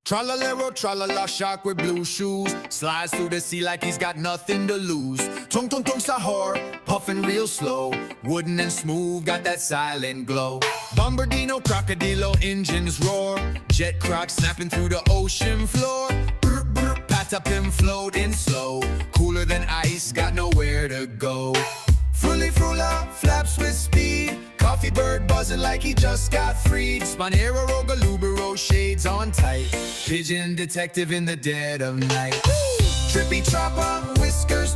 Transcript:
Tralalero, tralala, shark with blue shoes slides through the sea like he's got nothing to lose. Tung tung tung sahur, puffing real slow, wooden and smooth, got that silent glow. Bombardino, crocodilo, engines roar, jet croc snapping through the ocean floor. Brr, brr, pat up him floating slow, cooler than ice, got nowhere to go. Fruli frula, flaps with speed, coffee bird buzzing like he just got freed. Spanero, rogalubero, shades on tight, pigeon detective in the dead of night. Trippy chopper, whiskers